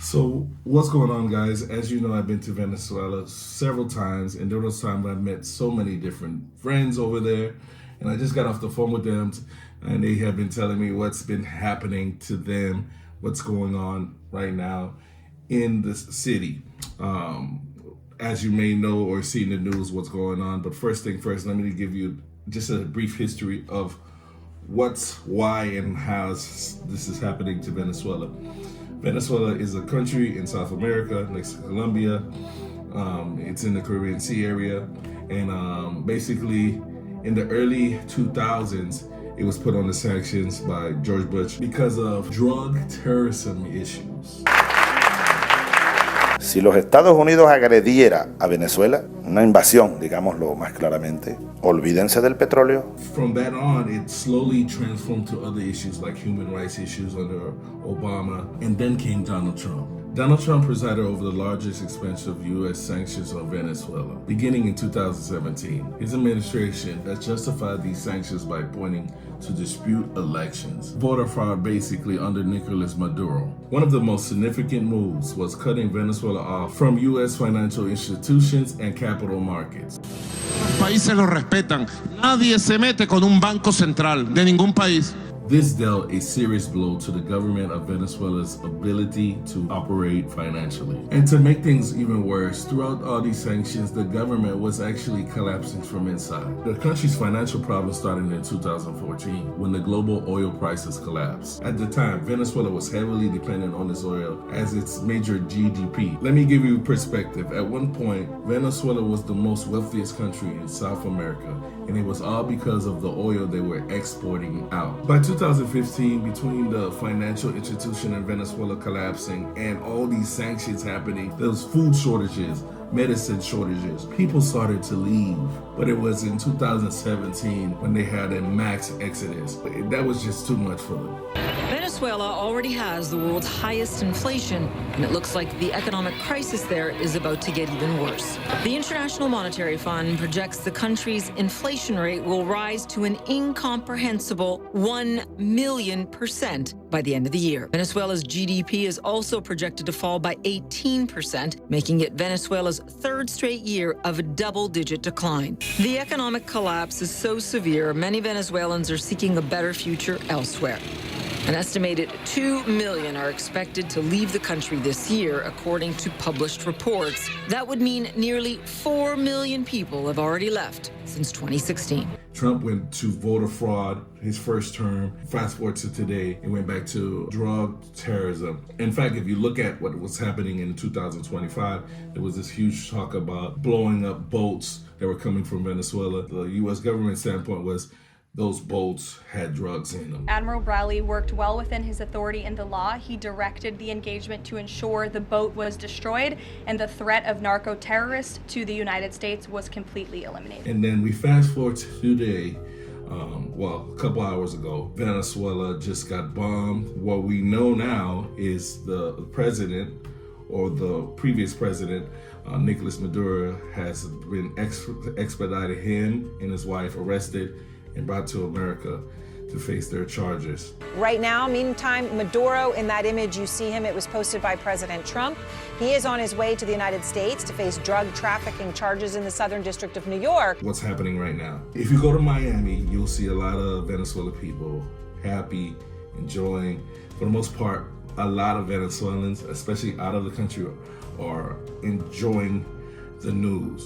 So what's going on, guys? As you know, I've been to Venezuela several times, and during those times I've met so many different friends over there, and I just got off the phone with them, and they have been telling me what's been happening to them, what's going on right now in the city. As you may know or see in the news what's going on, but first thing first, let me give you just a brief history of why, and how this is happening to Venezuela. Venezuela is a country in South America next to Colombia. It's in the Caribbean Sea area, and basically in the early 2000s, it was put on the sanctions by George Bush because of drug terrorism issues. Si los Estados Unidos agrediera a Venezuela, una invasión, digámoslo más claramente, olvídense del petróleo. From that on, it slowly transformed to other issues like human rights issues under Obama, and then came Donald Trump. Donald Trump presided over the largest expansion of U.S. sanctions on Venezuela, beginning in 2017. His administration has justified these sanctions by pointing to dispute elections, voter fraud basically under Nicolas Maduro. One of the most significant moves was cutting Venezuela off from U.S. financial institutions and capital markets. Los países lo respetan. Nadie se mete con un banco central de ningún país. This dealt a serious blow to the government of Venezuela's ability to operate financially. And to make things even worse, throughout all these sanctions, the government was actually collapsing from inside. The country's financial problems started in 2014 when the global oil prices collapsed. At the time, Venezuela was heavily dependent on this oil as its major GDP. Let me give you perspective. At one point, Venezuela was the most wealthiest country in South America, and it was all because of the oil they were exporting out. By 2015, between the financial institution in Venezuela collapsing and all these sanctions happening, there was food shortages, medicine shortages. People started to leave, but it was in 2017 when they had a max exodus. That was just too much for them. Venezuela already has the world's highest inflation, and it looks like the economic crisis there is about to get even worse. The International Monetary Fund projects the country's inflation rate will rise to an incomprehensible 1,000,000% by the end of the year. Venezuela's GDP is also projected to fall by 18%, making it Venezuela's third straight year of a double-digit decline. The economic collapse is so severe, many Venezuelans are seeking a better future elsewhere. An estimated 2 million are expected to leave the country this year, according to published reports. That would mean nearly 4 million people have already left since 2016. Trump went to voter fraud his first term. Fast forward to today, it went back to drug terrorism. In fact, if you look at what was happening in 2025, there was this huge talk about blowing up boats that were coming from Venezuela. The U.S. government standpoint was those boats had drugs in them. Admiral Bradley worked well within his authority in the law. He directed the engagement to ensure the boat was destroyed and the threat of narco-terrorists to the United States was completely eliminated. And then we fast forward to today, a couple hours ago, Venezuela just got bombed. What we know now is the president, or the previous president, Nicolas Maduro, has been expedited, him and his wife arrested and brought to America to face their charges. Right now, meantime, Maduro, in that image you see him, it was posted by President Trump. He is on his way to the United States to face drug trafficking charges in the Southern District of New York. What's happening right now? If you go to Miami, you'll see a lot of Venezuelan people happy, enjoying. For the most part, a lot of Venezuelans, especially out of the country, are enjoying the news.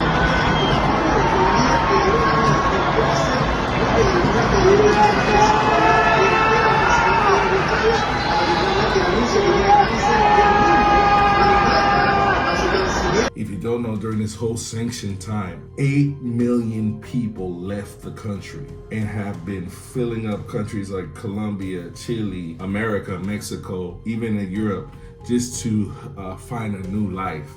If you don't know, during this whole sanction time, 8 million people left the country and have been filling up countries like Colombia, Chile, America, Mexico, even in Europe, just to find a new life.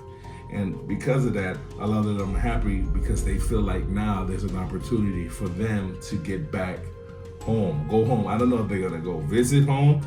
And because of that, a lot of them are happy because they feel like now there's an opportunity for them to get back home, go home. I don't know if they're gonna go visit home.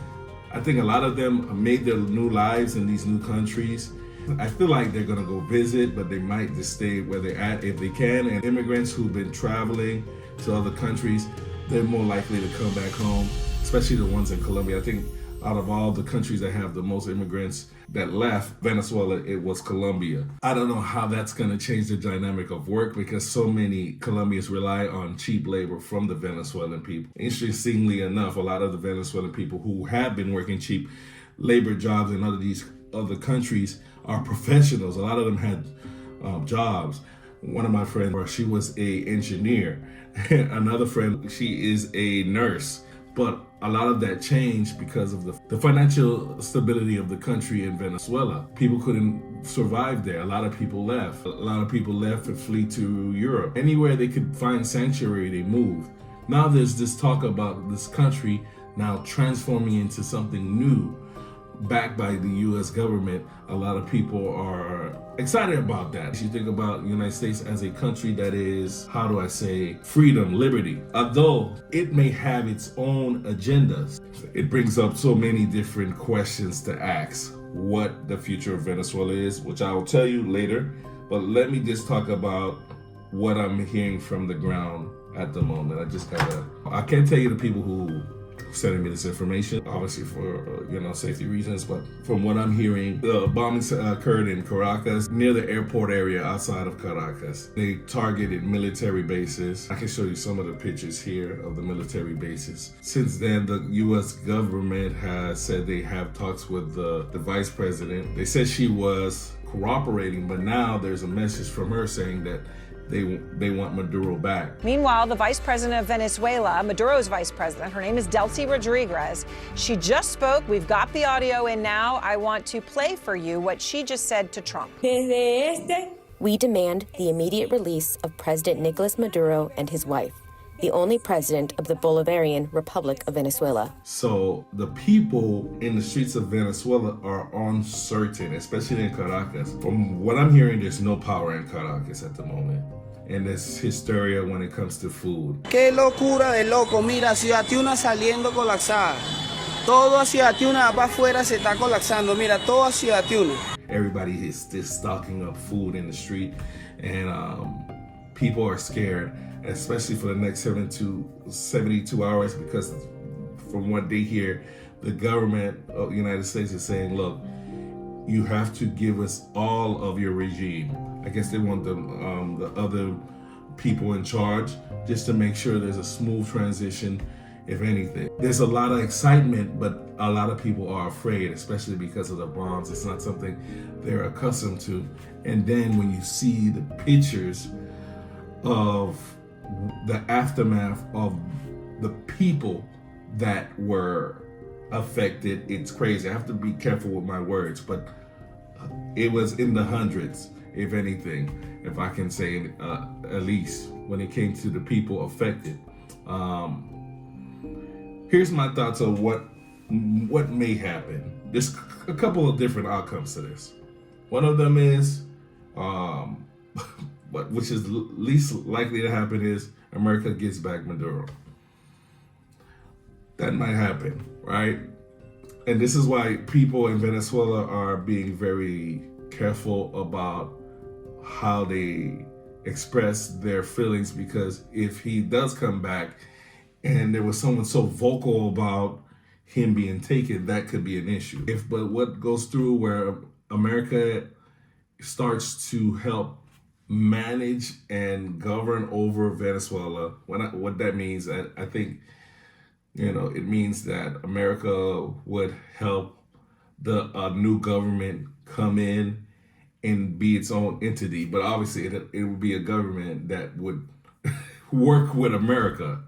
I think a lot of them made their new lives in these new countries. I feel like they're gonna go visit, but they might just stay where they're at if they can. And immigrants who've been traveling to other countries, they're more likely to come back home, especially the ones in Colombia. I think out of all the countries that have the most immigrants, that left Venezuela, it was Colombia. I don't know how that's going to change the dynamic of work because so many Colombians rely on cheap labor from the Venezuelan people. Interestingly enough, a lot of the Venezuelan people who have been working cheap labor jobs in these other countries are professionals. A lot of them had jobs. One of my friends, she was a engineer. Another friend, she is a nurse. But a lot of that changed because of the financial stability of the country in Venezuela. People couldn't survive there. A lot of people left. A lot of people left to flee to Europe. Anywhere they could find sanctuary, they moved. Now there's this talk about this country now transforming into something new, backed by the U.S. government. A lot of people are excited about that. You think about the United States as a country that is, how do I say, freedom, liberty. Although it may have its own agendas, it brings up so many different questions to ask what the future of Venezuela is, which I will tell you later. But let me just talk about what I'm hearing from the ground at the moment. I can't tell you the people who sending me this information, obviously for safety reasons, but from what I'm hearing, the bombings occurred in Caracas, near the airport area outside of Caracas. They targeted military bases. I can show you some of the pictures here of the military bases. Since then, the U.S. government has said they have talks with the vice president. They said she was cooperating, but now there's a message from her saying that they want Maduro back. Meanwhile, the vice president of Venezuela, Maduro's vice president, her name is Delcy Rodriguez. She just spoke. We've got the audio in now. I want to play for you what she just said to Trump. We demand the immediate release of President Nicolas Maduro and his wife, the only president of the Bolivarian Republic of Venezuela. So the people in the streets of Venezuela are uncertain, especially in Caracas. From what I'm hearing, there's no power in Caracas at the moment. And there's hysteria when it comes to food. Qué locura de loco. Mira, Ciudad Tiuna saliendo colapsada. Todo a Ciudad Tiuna para afuera se está colapsando. Mira, todo a Ciudad Tiuna. Everybody is just stocking up food in the street, and people are scared, especially for the next 72 hours, because from what they hear, the government of the United States is saying, look, you have to give us all of your regime. I guess they want the other people in charge just to make sure there's a smooth transition, if anything. There's a lot of excitement, but a lot of people are afraid, especially because of the bombs. It's not something they're accustomed to. And then when you see the pictures of the aftermath of the people that were affected, it's crazy. I have to be careful with my words, but it was in the hundreds, if anything, if I can say at least, when it came to the people affected. Here's my thoughts on what may happen. There's a couple of different outcomes to this. One of them is, which is least likely to happen, is America gets back Maduro. That might happen, right? And this is why people in Venezuela are being very careful about how they express their feelings, because if he does come back and there was someone so vocal about him being taken, that could be an issue. But what goes through where America starts to help manage and govern over Venezuela, what that means, I think, it means that America would help the new government come in and be its own entity. But obviously it would be a government that would work with America.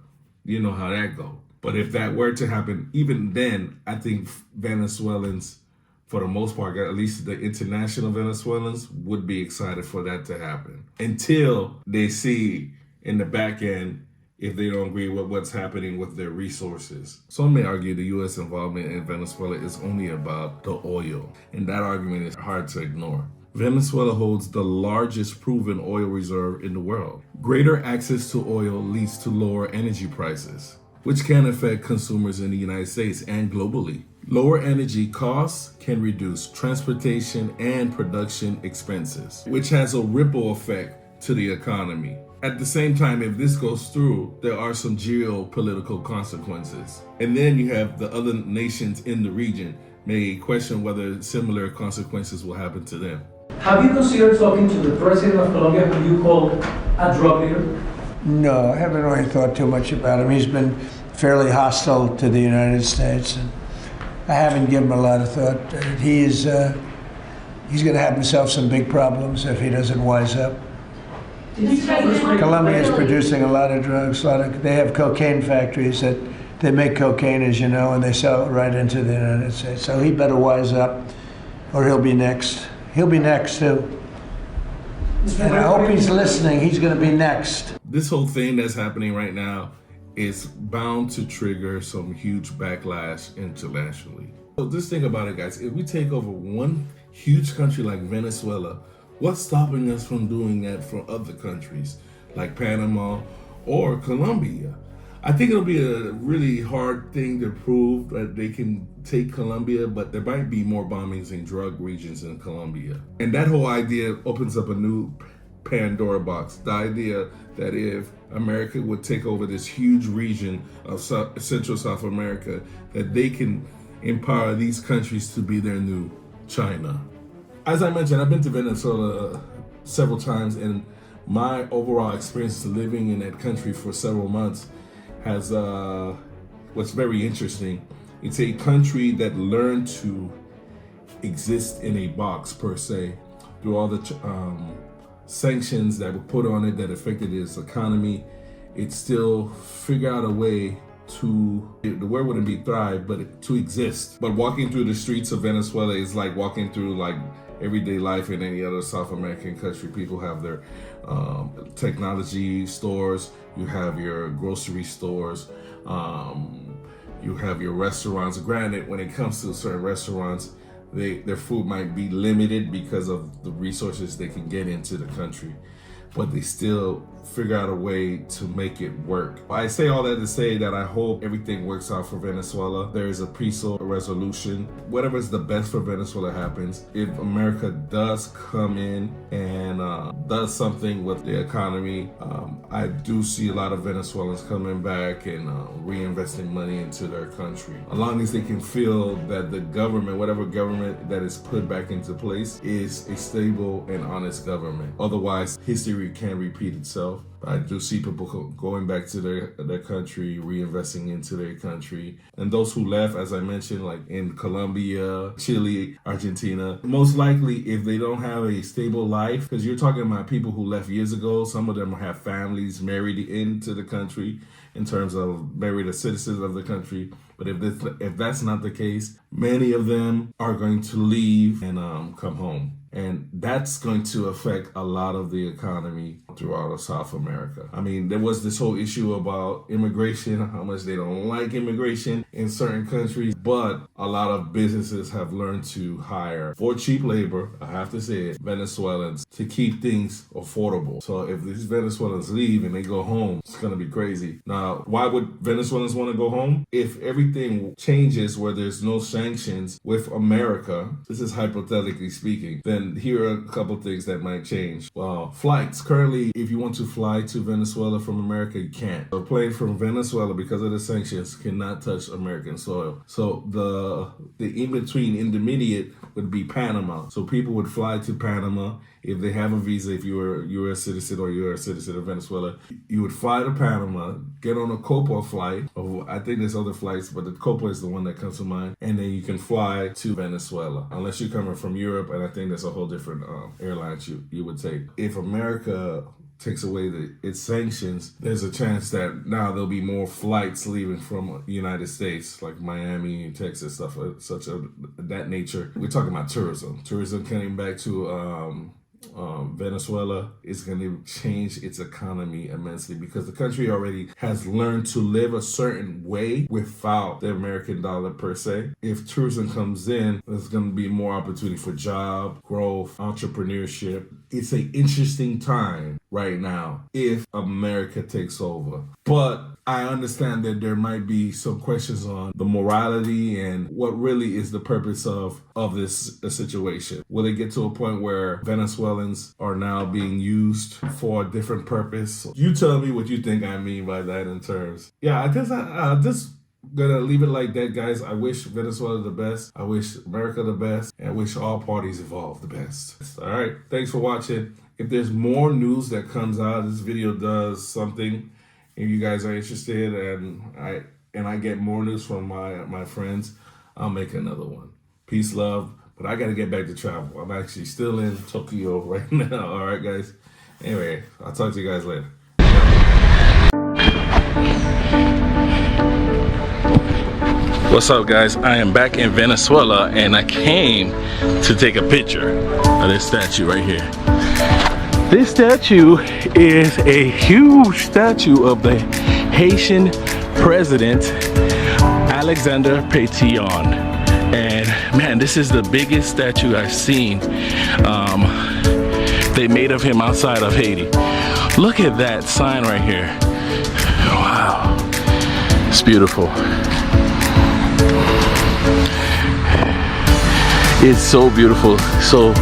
You know how that goes. But if that were to happen, even then, I think Venezuelans, for the most part, at least the international Venezuelans, would be excited for that to happen. Until they see in the back end if they don't agree with what's happening with their resources. Some may argue the U.S. involvement in Venezuela is only about the oil, and that argument is hard to ignore. Venezuela holds the largest proven oil reserve in the world. Greater access to oil leads to lower energy prices, which can affect consumers in the United States and globally. Lower energy costs can reduce transportation and production expenses, which has a ripple effect to the economy. At the same time, if this goes through, there are some geopolitical consequences. And then you have the other nations in the region may question whether similar consequences will happen to them. Have you considered talking to the president of Colombia, who you call a drug leader? No, I haven't really thought too much about him. He's been fairly hostile to the United States, and I haven't given him a lot of thought. He's going to have himself some big problems if he doesn't wise up. Colombia is producing a lot of drugs. They have cocaine factories that they make cocaine, as you know, and they sell it right into the United States. So he better wise up, or he'll be next. He'll be next too. And I hope he's listening. He's going to be next. This whole thing that's happening right now is bound to trigger some huge backlash internationally. So just think about it, guys. If we take over one huge country like Venezuela, what's stopping us from doing that for other countries like Panama or Colombia? I think it'll be a really hard thing to prove that they can take Colombia, but there might be more bombings in drug regions in Colombia. And that whole idea opens up a new Pandora box. The idea that if America would take over this huge region of Central South America, that they can empower these countries to be their new China. As I mentioned, I've been to Venezuela several times, and my overall experience living in that country for several months has what's very interesting. It's a country that learned to exist in a box per se through all the sanctions that were put on it that affected its economy. It still figured out a way to, the word wouldn't be thrive, but to exist. But walking through the streets of Venezuela is like walking through like everyday life in any other South American country. People have their technology stores, you have your grocery stores, you have your restaurants. Granted, when it comes to certain restaurants, their food might be limited because of the resources they can get into the country, but they still figure out a way to make it work. I say all that to say that I hope everything works out for Venezuela. There is a peaceful resolution. Whatever is the best for Venezuela happens. If America does come in and does something with the economy, I do see a lot of Venezuelans coming back and reinvesting money into their country. As long as they can feel that the government, whatever government that is put back into place, is a stable and honest government. Otherwise, history can repeat itself. I do see people going back to their country, reinvesting into their country. And those who left, as I mentioned, like in Colombia, Chile, Argentina, most likely if they don't have a stable life, because you're talking about people who left years ago, some of them have families married into the country in terms of married as citizens of the country. But if that's not the case, many of them are going to leave and come home. And that's going to affect a lot of the economy throughout South America. I mean, there was this whole issue about immigration, how much they don't like immigration in certain countries, but a lot of businesses have learned to hire for cheap labor, I have to say it, Venezuelans, to keep things affordable. So if these Venezuelans leave and they go home, it's gonna be crazy. Now, why would Venezuelans want to go home? If everything changes where there's no sanctions with America, this is hypothetically speaking, then here are a couple things that might change. Well, flights. Currently, if you want to fly to Venezuela from America, you can't. A plane from Venezuela, because of the sanctions, cannot touch American soil. So the in-between intermediate would be Panama. So people would fly to Panama if they have a visa. If you're a citizen or you're a citizen of Venezuela, you would fly to Panama, get on a Copa flight. I think there's other flights, but the Copa is the one that comes to mind. And then you can fly to Venezuela, unless you're coming from Europe. And I think there's a whole different airlines you would take. If America takes away its sanctions, there's a chance that now there'll be more flights leaving from the United States, like Miami, Texas, stuff of that nature. We're talking about tourism. Tourism coming back to Venezuela is going to change its economy immensely, because the country already has learned to live a certain way without the American dollar per se. If tourism comes in, there's going to be more opportunity for job growth, entrepreneurship. It's an interesting time right now if America takes over. But I understand that there might be some questions on the morality and what really is the purpose of this situation. Will it get to a point where Venezuelans are now being used for a different purpose? You tell me what you think I mean by that in terms. Yeah, I guess gonna leave it like that, guys. I wish Venezuela the best. I wish America the best. And I wish all parties involved the best. All right. Thanks for watching. If there's more news that comes out, this video does something, and you guys are interested, and I get more news from my friends, I'll make another one. Peace, love. But I got to get back to travel. I'm actually still in Tokyo right now. All right, guys. Anyway, I'll talk to you guys later. What's up, guys? I am back in Venezuela, and I came to take a picture of this statue right here. This statue is a huge statue of the Haitian president, Alexander Pétion. And man, this is the biggest statue I've seen. They made of him outside of Haiti. Look at that sign right here. Wow, it's beautiful. It's so beautiful, so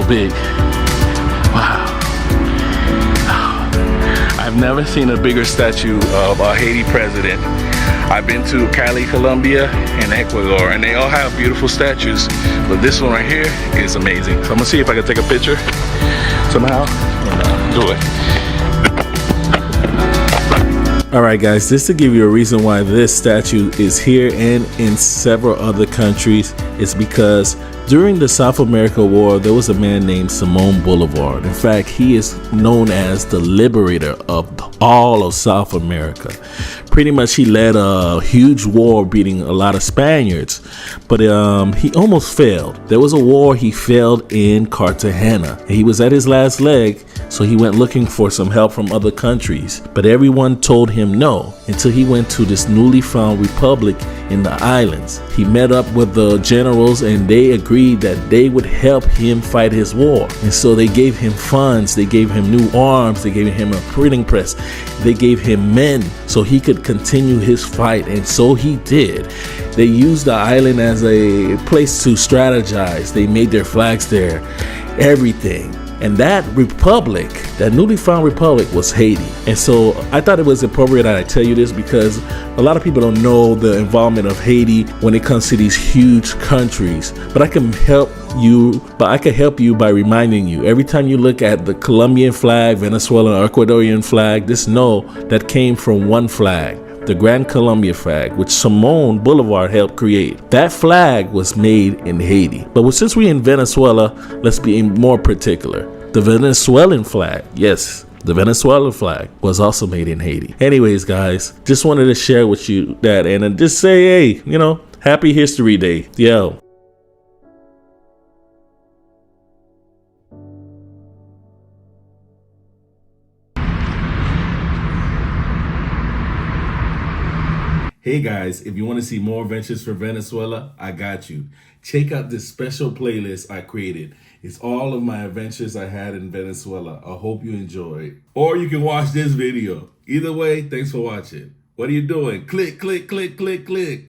big. Wow. I've never seen a bigger statue of a Haiti president. I've been to Cali, Colombia, and Ecuador, and they all have beautiful statues, but this one right here is amazing. So I'm gonna see if I can take a picture somehow and do it. All right, guys, just to give you a reason why this statue is here and in several other countries is because during the South America War, there was a man named Simón Bolívar. In fact, he is known as the liberator of all of South America. Pretty much, he led a huge war beating a lot of Spaniards, but he almost failed. There was a war he failed in Cartagena. He was at his last leg, so he went looking for some help from other countries, but everyone told him no until he went to this newly found republic in the islands. He met up with the generals, and they agreed that they would help him fight his war. And so they gave him funds, they gave him new arms, they gave him a printing press, they gave him men so he could continue his fight, and so he did. They used the island as a place to strategize. They made their flags there, everything. And that republic, that newly found republic, was Haiti. And so I thought it was appropriate that I tell you this because a lot of people don't know the involvement of Haiti when it comes to these huge countries. But I can help you by reminding you. Every time you look at the Colombian flag, Venezuelan, Ecuadorian flag, just know that came from one flag, the Grand Colombia flag, which Simón Bolívar helped create. That flag was made in Haiti. But since we're in Venezuela, let's be more particular. The Venezuelan flag, yes, the Venezuelan flag was also made in Haiti. Anyways, guys, just wanted to share with you that and just say, hey, happy History Day. Yo. Hey guys, if you want to see more adventures for Venezuela, I got you. Check out this special playlist I created. It's all of my adventures I had in Venezuela. I hope you enjoy. Or you can watch this video. Either way, thanks for watching. What are you doing? Click, click, click, click, click.